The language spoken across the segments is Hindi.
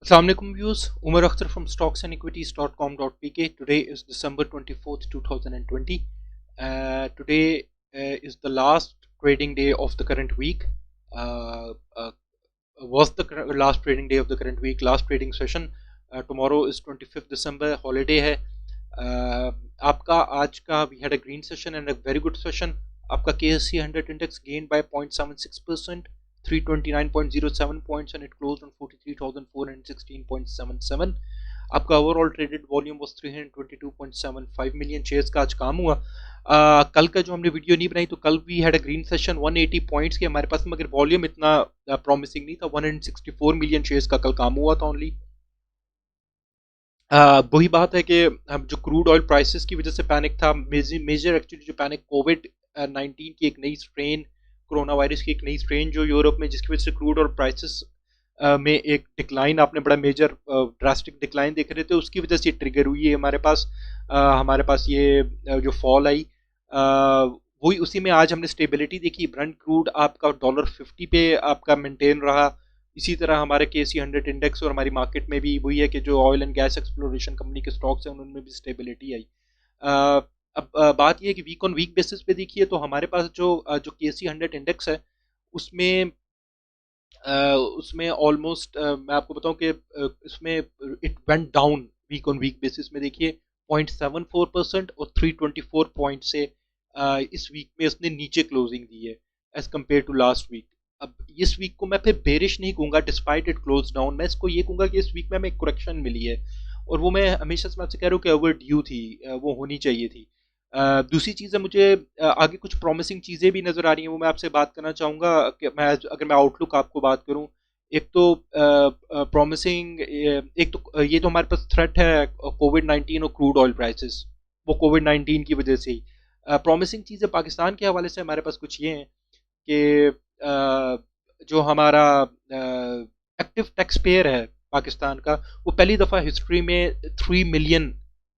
Assalamu alaikum viewers, Umar Akhtar from stocksandequities.com.pk. Today is December 24th, 2020. Today is the last trading day of the current week. Uh, uh, was the last trading day of the current week, last trading session. Tomorrow is 25th December, holiday है. आपका आज का we had a green session and a very good session. आपका KSC 100 index gained by 0.76%. 329.07 points and it closed on 43,416.77. आपका overall traded volume was 322.75 million shares का आज काम हुआ. कल का जो हमने वीडियो नहीं बनाई तो कल भी had a green session 180 points के हमारे पास, मगर वॉल्यूम इतना प्रॉमिसिंग नहीं था. 164 मिलियन शेयर्स का कल काम हुआ था ओनली. वही बात है कि हम जो क्रूड ऑयल प्राइसेस की वजह से पैनिक था, मेजर एक्चुअली जो पैनिक कोविड 19 की एक नई स्ट्रेन, कोरोना वायरस की एक नई स्ट्रेन जो यूरोप में, जिसकी वजह से क्रूड और प्राइसेस में एक डिक्लाइन, आपने बड़ा मेजर ड्रास्टिक डिक्लाइन देख रहे थे, उसकी वजह से ट्रिगर हुई है हमारे पास ये जो फॉल आई. वही उसी में आज हमने स्टेबिलिटी देखी. ब्रेंट क्रूड आपका $50 पे आपका मेंटेन रहा. इसी तरह हमारे KC 100 इंडेक्स और हमारी मार्केट में भी वही है कि जो oil and gas exploration company के स्टॉक्स हैं उनमें भी स्टेबिलिटी आई. अब बात यह है कि वीक ऑन वीक बेसिस पे देखिए तो हमारे पास जो KC 100 इंडेक्स है उसमें उसमें ऑलमोस्ट मैं आपको बताऊं कि इसमें it went down week on week basis में. देखिए 0.74% और 324 पॉइंट से इस वीक में इसने नीचे क्लोजिंग दी है as compare to last week. अब इस वीक को मैं फिर बेरिश नहीं कहूँगा डिस्पाइट इट क्लोज डाउन. मैं इसको ये कहूँगा कि इस वीक में हमें एक करेक्शन मिली है और वो मैं हमेशा से मैं आपसे कह रहा हूँ कि ओवर ड्यू थी, वो होनी चाहिए थी. दूसरी चीज़ है, मुझे आगे कुछ प्रॉमिसिंग चीज़ें भी नज़र आ रही हैं, वो मैं आपसे बात करना चाहूँगा. कि अगर मैं आउटलुक आपको बात करूँ, एक तो प्रॉमिसिंग, एक तो ये तो हमारे पास थ्रेट है कोविड 19 और क्रूड ऑयल प्राइसेस, वो कोविड 19 की वजह से ही. प्रॉमिसिंग चीज़ें पाकिस्तान के हवाले से हमारे पास कुछ ये हैं कि जो हमारा एक्टिव टैक्स पेयर है पाकिस्तान का, वो पहली दफ़ा हिस्ट्री में 3 मिलियन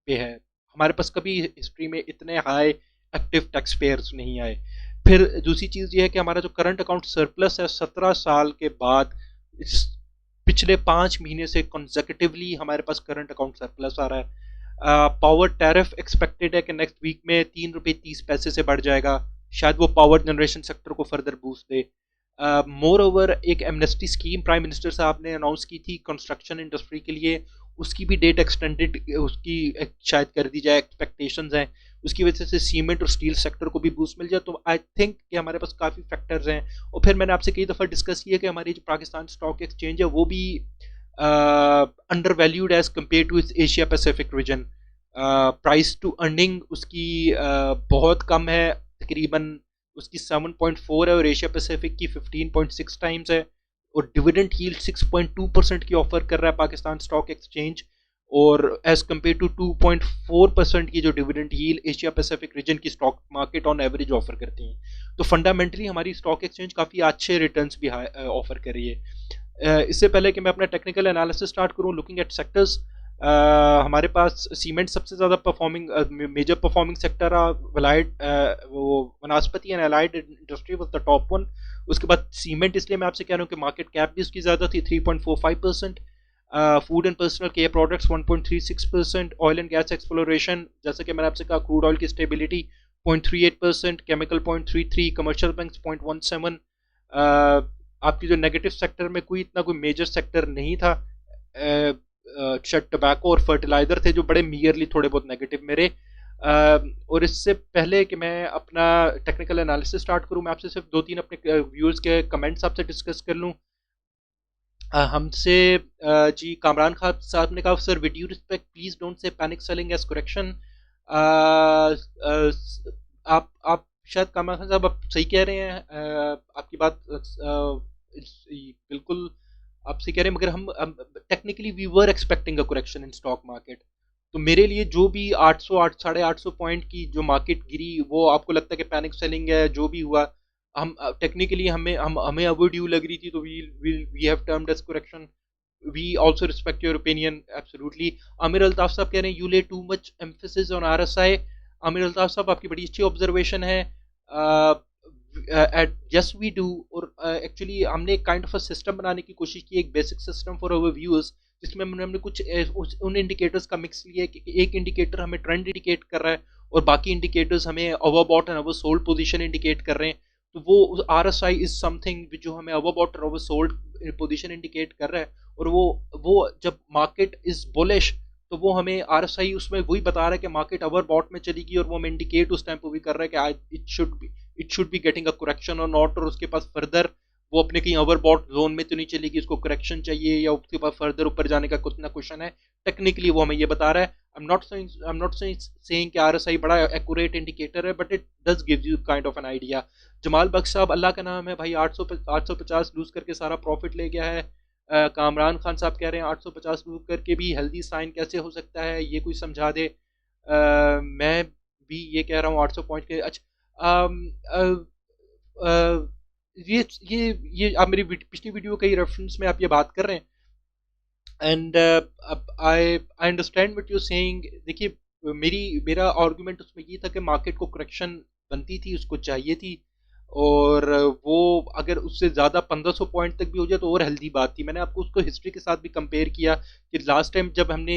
पे है. हमारे पास कभी हिस्ट्री में इतने हाई एक्टिव टैक्स पेयर्स नहीं आए. फिर दूसरी चीज़ ये है कि हमारा जो करंट अकाउंट सरप्लस है 17 साल के बाद, इस पिछले 5 महीने से कंसेक्यूटिवली हमारे पास करंट अकाउंट सरप्लस आ रहा है. पावर टैरिफ एक्सपेक्टेड है कि नेक्स्ट वीक में ₹3.30 से बढ़ जाएगा. शायद वो पावर जनरेशन सेक्टर को फर्दर बूस्ट दे. मोर ओवर एक एमनेस्टी स्कीम प्राइम मिनिस्टर साहब ने अनाउंस की थी कंस्ट्रक्शन इंडस्ट्री के लिए, उसकी भी डेट एक्सटेंडेड उसकी शायद कर दी जाए, एक्सपेक्टेशंस हैं. उसकी वजह से सीमेंट और स्टील सेक्टर को भी बूस्ट मिल जाए. तो आई थिंक कि हमारे पास काफ़ी फैक्टर्स हैं. और फिर मैंने आपसे कई दफ़ा डिस्कस किया कि हमारी जो पाकिस्तान स्टॉक एक्सचेंज है वो भी under valued as compare to its Asia Pacific region. Price to earning उसकी बहुत कम है, तकरीबन उसकी 7.4 है और एशिया पैसिफिक की 15.6 टाइम्स है. और डिविडेंड यील्ड 6.2% की ऑफर कर रहा है पाकिस्तान स्टॉक एक्सचेंज, और एज कम्पेयर टू 2.4% की जो dividend yield Asia Pacific region की stock market on average offer करती हैं. तो फंडामेंटली हमारी स्टॉक एक्सचेंज काफ़ी अच्छे रिटर्न्स भी ऑफर कर रही है. इससे पहले कि मैं अपना टेक्निकल एनालिसिस स्टार्ट करूं, लुकिंग एट सेक्टर्स, हमारे पास सीमेंट सबसे ज़्यादा परफॉर्मिंग मेजर परफॉर्मिंग सेक्टर रहा. वो वनस्पति and allied industry was the top one. उसके बाद सीमेंट, इसलिए मैं आपसे कह रहा हूँ कि मार्केट कैप भी उसकी ज़्यादा थी 3.45%. Food and personal care products 1.36%. Oil and gas exploration, जैसे कि मैंने आपसे कहा, क्रूड ऑयल की स्टेबिलिटी 0.38%. केमिकल 0.33%. Commercial bank 0.17%. आपकी जो नेगेटिव सेक्टर में कोई मेजर सेक्टर नहीं था. शायद टबैको और फर्टिलाइजर थे जो बड़े मीयरली थोड़े बहुत नेगेटिव मेरे. और इससे पहले कि मैं अपना टेक्निकल एनालिसिस स्टार्ट करूं, मैं आपसे सिर्फ 2-3 अपने व्यूअर्स के कमेंट्स आपसे डिस्कस कर लूं. हमसे जी कामरान खान साहब ने कहा, sir with due respect please don't say panic selling as correction. आप शायद कामरान खान साहब आप सही कह रहे हैं. आपकी बात बिल्कुल आप सही कह रहे हैं, मगर हम technically we were expecting a correction in stock market. तो मेरे लिए जो भी 800-850 पॉइंट की जो मार्केट गिरी, वो आपको लगता है कि पैनिक सेलिंग है? जो भी हुआ, हम टेक्निकली हमें ओवर ड्यू लग रही थी, तो we have termed as correction. We also respect your opinion absolutely. Aamir Altaf sahab कह रहे हैं, you lay too much emphasis on RSI. Aamir Altaf sahab, आपकी बड़ी अच्छी ऑब्जर्वेशन है. Yes we do. और एक्चुअली हमने एक काइंड ऑफ अ सिस्टम बनाने की कोशिश की, एक basic system for our viewers, जिसमें हमने कुछ उन इंडिकेटर्स का मिक्स लिया है कि एक इंडिकेटर हमें ट्रेंड इंडिकेट कर रहा है और बाकी इंडिकेटर्स हमें overbought and oversold position indicate कर रहे हैं। तो वो RSI इज समथिंग जो हमें ओवरबॉट और ओवरसोल्ड पोजीशन इंडिकेट कर रहा है। और वो जब मार्केट इज बुलिश तो वो हमें RSI उसमें वही बता रहा है कि मार्केट ओवरबॉट में चलेगी, और वो हमें इंडिकेट उस टाइम पे भी कर रहा है कि it should be getting a correction और नॉट, और उसके पास फर्दर वो अपने कहीं ओवरबॉट जोन में तो नहीं चलेगी, उसको करेक्शन चाहिए या उसके पास फर्दर ऊपर जाने का कुछ ना क्वेश्चन है। टेक्निकली वो हमें ये बता रहा है। आई एम नॉट सेइंग कि RSI बड़ा एक्यूरेट इंडिकेटर है, but it does give you kind of an idea. Jamal Bakhsh sahab, Allah का नाम है भाई, 850 लूज करके सारा प्रॉफिट ले गया है। कामरान खान साहब कह रहे हैं 850 लूज करके भी हेल्दी साइन कैसे हो सकता है, ये कोई समझा दे। मैं भी ये कह रहा हूँ 800 पॉइंट के। अच्छा, ये ये आप मेरी पिछली वीडियो का ही रेफरेंस में आप ये बात कर रहे हैं, and I understand what you saying. देखिए, मेरा आर्गुमेंट उसमें ये था कि मार्केट को करेक्शन बनती थी, उसको चाहिए थी, और वो अगर उससे ज़्यादा 1500 पॉइंट तक भी हो जाए तो और हेल्दी बात थी। मैंने आपको उसको हिस्ट्री के साथ भी कंपेयर किया कि लास्ट टाइम जब हमने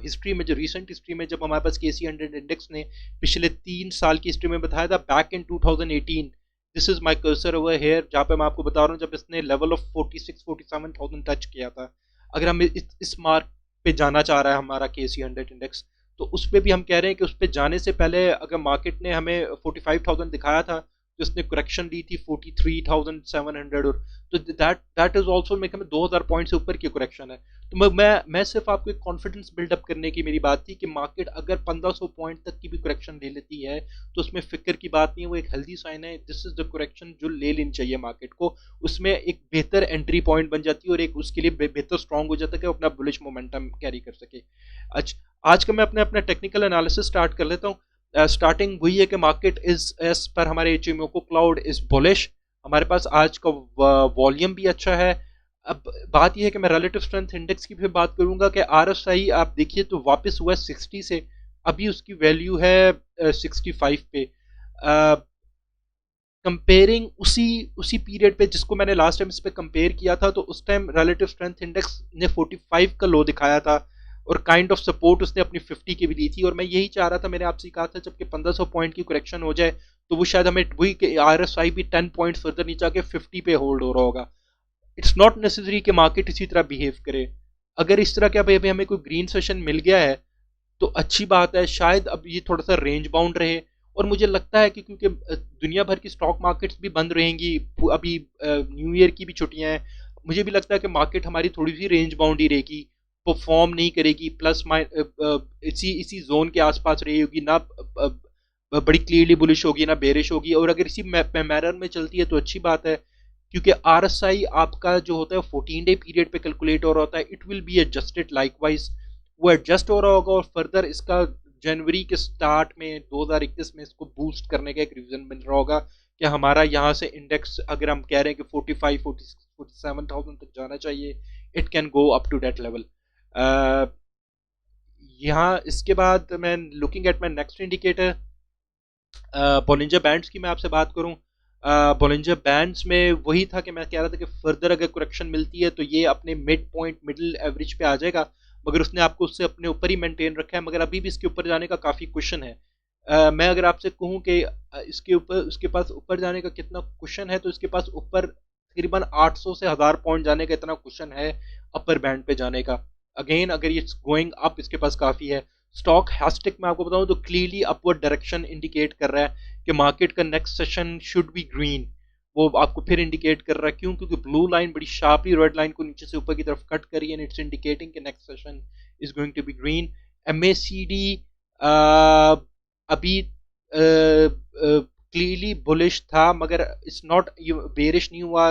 हिस्ट्री में, जो रिसेंट हिस्ट्री में जब हमारे पास KC100 इंडेक्स ने पिछले 3 साल की हिस्ट्री में बताया था back in 2018, this is my cursor over here, जहाँ पे मैं आपको बता रहा हूँ जब इसने लेवल ऑफ 46-47,000 टच किया था। अगर हम इस मार्क पे जाना चाह रहा है हमारा KC100 इंडेक्स, तो उस पर भी हम कह रहे हैं कि उस पर जाने से पहले अगर मार्केट ने हमें 45,000 दिखाया था तो इसने करेक्शन दी थी 43,700, और तो दैट इज ऑल्सो मेरे ख्याल में 2,000 पॉइंट से ऊपर की करेक्शन है। तो मैं सिर्फ आपको एक कॉन्फिडेंस बिल्डअप करने की मेरी बात थी कि मार्केट अगर 1500 पॉइंट तक की भी करेक्शन ले लेती है तो उसमें फिक्र की बात नहीं है, वो एक हेल्दी साइन है। दिस इज द करेक्शन जो ले लेनी चाहिए मार्केट को, उसमें एक बेहतर एंट्री पॉइंट बन जाती है और एक उसके लिए बेहतर स्ट्रांग हो जाता है कि अपना बुलिश मोमेंटम कैरी कर सके। अच्छा, आज का मैं अपना टेक्निकल एनालिसिस स्टार्ट कर लेता हूँ। स्टार्टिंग वही है कि मार्केट इज एज पर हमारे इचिमोको क्लाउड इज बुलिश। हमारे पास आज का वॉल्यूम भी अच्छा है। अब बात यह है कि मैं रिलेटिव स्ट्रेंथ इंडेक्स की भी बात करूंगा कि RSI आप देखिए तो वापस हुआ 60 से, अभी उसकी वैल्यू है 65 पे। कंपेयरिंग उसी पीरियड पे जिसको मैंने लास्ट टाइम इस पे कंपेयर किया था, तो उस टाइम रिलेटिव स्ट्रेंथ इंडेक्स ने 45 का लो दिखाया था और काइंड ऑफ सपोर्ट उसने अपनी 50 की भी ली थी। और मैं यही चाह रहा था, मैंने आपसे कहा था जबकि 1500 पॉइंट की करेक्शन हो जाए तो वो शायद हमें वही RSI भी 10 पॉइंट फर्दर नीचे आके 50 पे होल्ड हो रहा होगा। इट्स नॉट नेसेसरी कि मार्केट इसी तरह बिहेव करे। अगर इस तरह के अभी हमें कोई ग्रीन सेशन मिल गया है तो अच्छी बात है, शायद अब ये थोड़ा सा रेंज बाउंड रहे। और मुझे लगता है कि क्योंकि दुनिया भर की स्टॉक मार्केट्स भी बंद रहेंगी, अभी न्यू ईयर की भी छुट्टियां हैं, मुझे भी लगता है कि मार्केट हमारी थोड़ी सी रेंज बाउंड ही रहेगी, परफॉर्म नहीं करेगी, प्लस इसी जोन के आसपास रहेगी ना, बड़ी क्लियरली बुलिश होगी ना बेरिश होगी। और अगर इसी मैनर में चलती है तो अच्छी बात है, क्योंकि RSI आपका जो होता है 14 डे पीरियड पे कैलकुलेट हो रहा होता है, it will be adjusted likewise, वो एडजस्ट हो रहा होगा और फर्दर इसका जनवरी के स्टार्ट में 2021 में इसको बूस्ट करने का एक रीजन मिल रहा होगा कि हमारा यहाँ से इंडेक्स अगर हम कह रहे हैं कि 47,000 तक जाना चाहिए, it can go up to that level. यहाँ इसके बाद मैं looking at my next indicator, Bollinger bands की मैं आपसे बात करूं। बॉलिंजर बैंड्स में वही था कि मैं कह रहा था कि फर्दर अगर करेक्शन मिलती है तो ये अपने मिड पॉइंट मिडिल एवरेज पे आ जाएगा, मगर उसने आपको उससे अपने ऊपर ही मेंटेन रखा है, मगर अभी भी इसके ऊपर जाने का काफ़ी क्वेश्चन है। मैं अगर आपसे कहूं कि इसके ऊपर उसके पास ऊपर जाने का कितना क्वेश्चन है, तो इसके पास ऊपर तकरीबन 800 से 1000 पॉइंट जाने का इतना क्वेश्चन है अपर बैंड पे जाने का। अगेन अगर ये गोइंग अप इसके पास काफ़ी है। स्टॉक हैस्टिक में आपको बताऊं तो क्लियरली अपवर्ड डायरेक्शन इंडिकेट कर रहा है कि मार्केट का next session should be green. वो आपको फिर इंडिकेट कर रहा है, क्यों? क्योंकि ब्लू लाइन बड़ी शार्पली रेड लाइन को नीचे से ऊपर की तरफ कट करी है, इट्स इंडिकेटिंग कि next session is going to be green. MACD अभी क्लियरली बुलिश था, मगर इट्स नॉट बेरिश नहीं हुआ,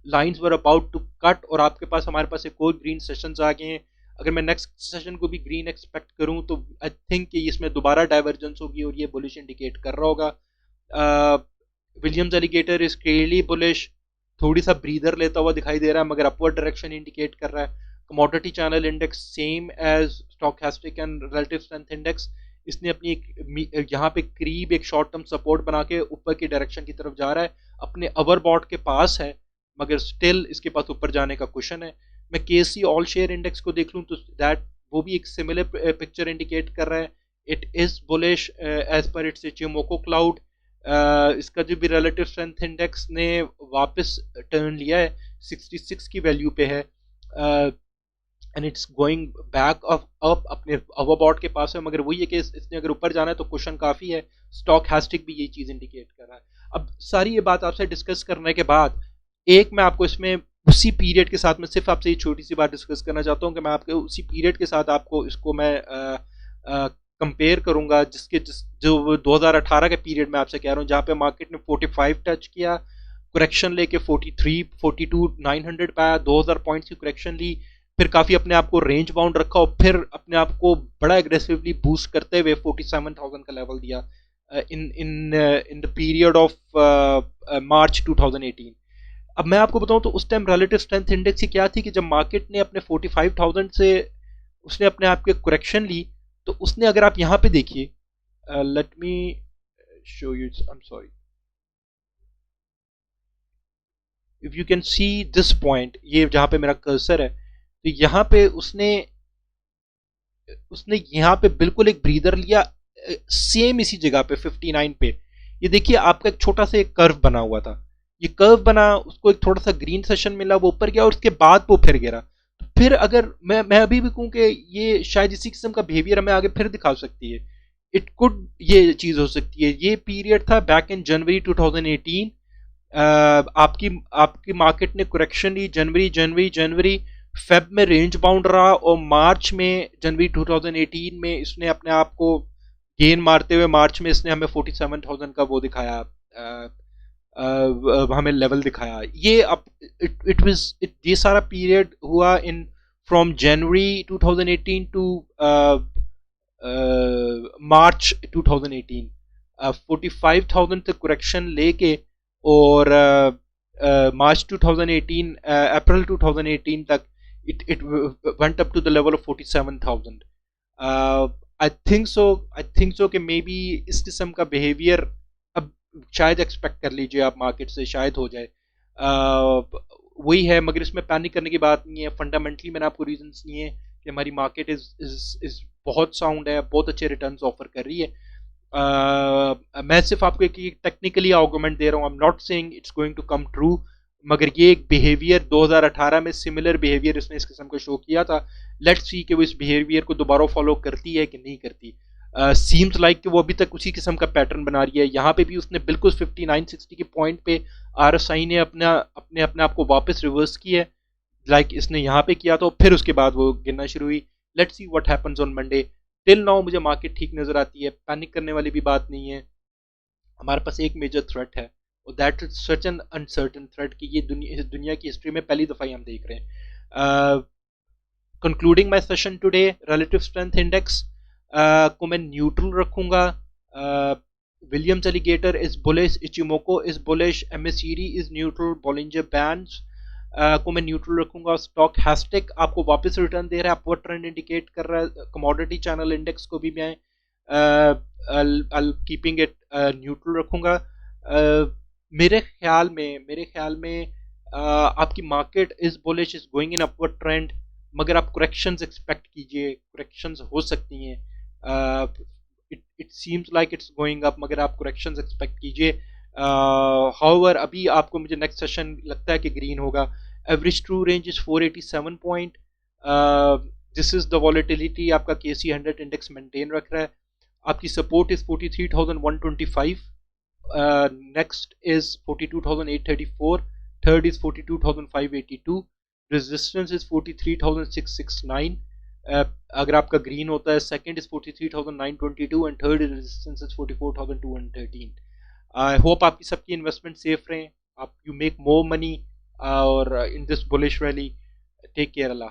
lines were about to cut और आपके पास हमारे पास एक और ग्रीन सेशंस आ गए हैं। अगर मैं नेक्स्ट सेशन को भी ग्रीन एक्सपेक्ट करूं तो आई थिंक कि इसमें दोबारा डाइवर्जेंस होगी और ये बुलिश इंडिकेट कर रहा होगा। Williams alligator is clearly bullish, थोड़ी सा ब्रीदर लेता हुआ दिखाई दे रहा है, मगर अपवर्ड डायरेक्शन इंडिकेट कर रहा है। Commodity channel index same as stochastic and relative strength index, इसने अपनी एक यहाँ पे करीब एक शॉर्ट टर्म सपोर्ट बना के ऊपर की डायरेक्शन की तरफ जा रहा है, अपने ओवरबॉट के पास है, मगर स्टिल इसके पास ऊपर जाने का क्वेश्चन है। मैं केसी ऑल शेयर इंडेक्स को देख लूँ तो दैट वो भी एक सिमिलर पिक्चर इंडिकेट कर रहा है. It is bullish as per its Ichimoku cloud. इसका जो भी रिलेटिव स्ट्रेंथ इंडेक्स ने वापस टर्न लिया है 66 की वैल्यू पे है, and it's going back up अपने ओवरबॉट के पास है. मगर वही है कि इसने अगर ऊपर जाना है तो क्वेश्चन काफ़ी है. स्टॉक हैस्टिक भी यही चीज़ इंडिकेट कर रहा है. अब सारी ये बात आपसे डिस्कस करने के बाद एक मैं आपको इसमें उसी पीरियड के साथ में सिर्फ आपसे ये छोटी सी बात डिस्कस करना चाहता हूँ कि मैं आपके उसी पीरियड के साथ आपको इसको मैं कंपेयर करूंगा जिस जो 2018 के पीरियड में आपसे कह रहा हूँ जहाँ पे मार्केट ने 45 टच किया, करेक्शन लेके 43 42 900 पाया, 2000 पॉइंट्स की करेक्शन ली, फिर काफी अपने आप को रेंज बाउंड रखा और फिर अपने आप को बड़ा एग्रेसिवली बूस्ट करते हुए 47,000 का लेवल दिया in in in the period of March 2018. अब मैं आपको बताऊं तो उस टाइम रिलेटिव स्ट्रेंथ इंडेक्स की क्या थी कि जब मार्केट ने अपने 45,000 से उसने अपने आप के करेक्शन ली तो उसने, अगर आप यहां पे देखिए, let me show you, I am sorry, if you can see this point, ये जहां पे मेरा कर्सर है तो यहां पे उसने उसने यहां पे बिल्कुल एक ब्रीदर लिया सेम इसी जगह पे 59 पे. ये देखिए आपका एक छोटा सा एक कर्व बना हुआ था, ये कर्व बना, उसको एक थोड़ा सा ग्रीन सेशन मिला, वो ऊपर गया और उसके बाद वो फिर गिरा. तो फिर अगर मैं अभी भी कहूं कि ये शायद इसी किस्म का बिहेवियर हमें आगे फिर दिखा सकती है. इट कुड ये चीज हो सकती है. ये पीरियड था बैक इन जनवरी 2018. आपकी आपकी मार्केट ने करेक्शन ली जनवरी जनवरी जनवरी, फेब में रेंज बाउंड रहा और मार्च में जनवरी 2018 में इसने अपने आप को गेन मारते हुए मार्च में इसने हमें 47,000 का वो दिखाया, हमें लेवल दिखाया. ये अब इट वाज ये सारा पीरियड हुआ इन फ्रॉम जनवरी 2018 टू मार्च 2018. 45,000 तक करेक्शन लेके और मार्च 2018 अप्रैल 2018 तक it went up to the level of 47,000. I think so कि मे बी इस किस्म का बिहेवियर अब शायद एक्सपेक्ट कर लीजिए आप मार्केट से, शायद हो जाए. वही है, मगर इसमें पैनिक करने की बात नहीं है. फंडामेंटली मैंने आपको रीजंस दिए हैं कि हमारी मार्केट इज बहुत साउंड है, बहुत अच्छे रिटर्न्स ऑफर कर रही है. मैं सिर्फ आपको एक टेक्निकली आर्गुमेंट दे रहा हूँ. I am not saying it's going to come true, मगर ये एक बिहेवियर 2018 में सिमिलर बिहेवियर इसने इस किस्म का शो किया था. लेट्स सी कि वो इस बिहेवियर को दोबारा फॉलो करती है कि नहीं करती. सीम्स लाइक कि वो अभी तक उसी किस्म का पैटर्न बना रही है. यहाँ पे भी उसने बिल्कुल 5960 के पॉइंट पे आरएसआई ने अपने आप को वापस रिवर्स किया है, लाइक इसने यहाँ पे किया तो फिर उसके बाद वो गिरना शुरू हुई. Let's see what happens on Monday. Till now मुझे मार्केट ठीक नजर आती है, पैनिक करने वाली भी बात नहीं है. हमारे पास एक मेजर थ्रेट है और that is such an uncertain threat कि ये दुनिया की हिस्ट्री में पहली दफा ही हम देख रहे हैं. Concluding my session today, relative strength index को मैं न्यूट्रल रखूंगा. Williams alligator is bullish, Ichimoku is bullish, MSCD is neutral, Bollinger bands को मैं न्यूट्रल रखूंगा. स्टॉक हैस्टिक आपको वापस रिटर्न दे रहा है, अपवर्ड ट्रेंड इंडिकेट कर रहा है. कमोडिटी चैनल इंडेक्स को भी मैं कीपिंग इट न्यूट्रल रखूंगा. मेरे ख्याल में आपकी market is bullish, is going in upward trend, मगर आप करेक्शंस एक्सपेक्ट कीजिए, करेक्शंस हो सकती हैं. It seems like it's going up, मगर आप करेक्शंस एक्सपेक्ट कीजिए. हाउएवर अभी आपको मुझे नेक्स्ट सेशन लगता है कि ग्रीन होगा. Average true range is 487 point. This is the volatility आपका केसी 100 इंडेक्स मेंटेन रख रहा है. आपकी support is 43,125, next is 42,834, third is 42,582, resistance is 43,669. अगर आपका ग्रीन होता है, second is 43,922 and third resistance is 44,213. I hope आपकी सबकी इन्वेस्टमेंट सेफ रहे, आप यू मेक मोर मनी और in this bullish rally. Take care, Allah.